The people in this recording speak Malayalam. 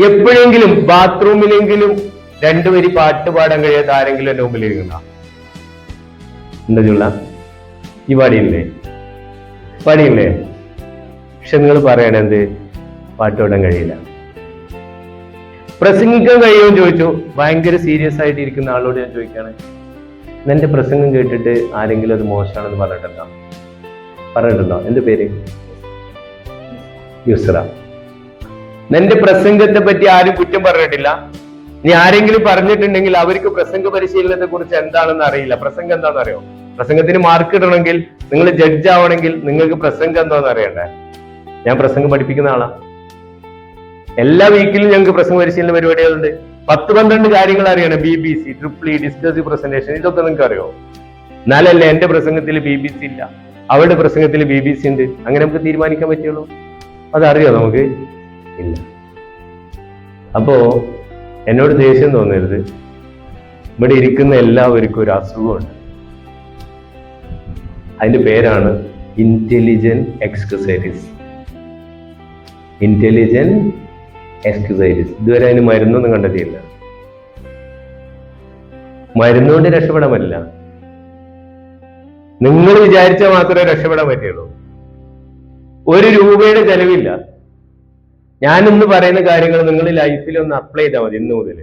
എപ്പോഴെങ്കിലും ബാത്റൂമിലെങ്കിലും രണ്ടുപേരി പാട്ട് പാടാൻ കഴിയാത്ത ആരെങ്കിലും എന്റെ മുമ്പിൽ ഇരിക്കണ്ട? എന്താ ചുള്ള ഈ പാടിയില്ലേ? പാടിയില്ലേ? പക്ഷെ നിങ്ങൾ പറയണ എന്ത്? പാട്ട് പാടാൻ കഴിയില്ല. പ്രസംഗിക്കാൻ കഴിയുമെന്ന് ചോദിച്ചു. ഭയങ്കര സീരിയസ് ആയിട്ട് ഇരിക്കുന്ന ആളോട് ഞാൻ ചോദിക്കാണ്, എന്റെ പ്രസംഗം കേട്ടിട്ട് ആരെങ്കിലും അത് മോശമാണെന്ന് പറഞ്ഞിട്ടുണ്ടോ? എന്റെ പേര് യുസ്ര. എന്റെ പ്രസംഗത്തെ പറ്റി ആരും കുറ്റം പറഞ്ഞിട്ടില്ല. ഇനി ആരെങ്കിലും പറഞ്ഞിട്ടുണ്ടെങ്കിൽ അവർക്ക് പ്രസംഗ പരിശീലനത്തെ കുറിച്ച് എന്താണെന്ന് അറിയില്ല. പ്രസംഗം എന്താണെന്ന് അറിയോ? പ്രസംഗത്തിന് മാർക്ക് ഇടണമെങ്കിൽ, നിങ്ങൾ ജഡ്ജ് ആവണമെങ്കിൽ നിങ്ങൾക്ക് പ്രസംഗം എന്താണെന്ന് അറിയണ്ടേ? ഞാൻ പ്രസംഗം പഠിപ്പിക്കുന്ന ആളാ. എല്ലാ വീക്കിലും ഞങ്ങൾക്ക് പ്രസംഗ പരിശീലന പരിപാടികളുണ്ട്. 10-12 കാര്യങ്ങൾ അറിയണം. BBC, ട്രിപ്പിൾ ഇ, ഡിസ്കസീവ് പ്രസന്റേഷൻ, ഇതൊക്കെ നിങ്ങൾക്ക് അറിയോ? എന്നാലല്ലേ എന്റെ പ്രസംഗത്തിൽ BBC ഇല്ല, അവരുടെ പ്രസംഗത്തിൽ BBC ഉണ്ട്, അങ്ങനെ നമുക്ക് തീരുമാനിക്കാൻ പറ്റുള്ളൂ. അതറിയോ നമുക്ക്? ഇല്ല. അപ്പോ എന്നോട് ദേഷ്യം തോന്നരുത്. ഇവിടെ ഇരിക്കുന്ന എല്ലാവർക്കും ഒരു അസുഖമുണ്ട്. അതിന്റെ പേരാണ് ഇന്റലിജന്റ് എക്സ്ക്യൂസൈറ്റിസ്. ഇന്റലിജന്റ് എക്സ്ക്യൂസൈറ്റിസ്. ഇതുവരെ അതിന് മരുന്നൊന്നും കണ്ടെത്തിയില്ല. മരുന്നുകൊണ്ട് രക്ഷപ്പെടാൻ പറ്റില്ല. നിങ്ങൾ വിചാരിച്ചാൽ മാത്രമേ രക്ഷപ്പെടാൻ പറ്റുള്ളൂ. 1 രൂപയുടെ ചെലവില്ല. ഞാനിന്ന് പറയുന്ന കാര്യങ്ങൾ നിങ്ങൾ ലൈഫിൽ ഒന്ന് അപ്ലൈ ചെയ്താൽ മതി. ഇന്ന് മുതൽ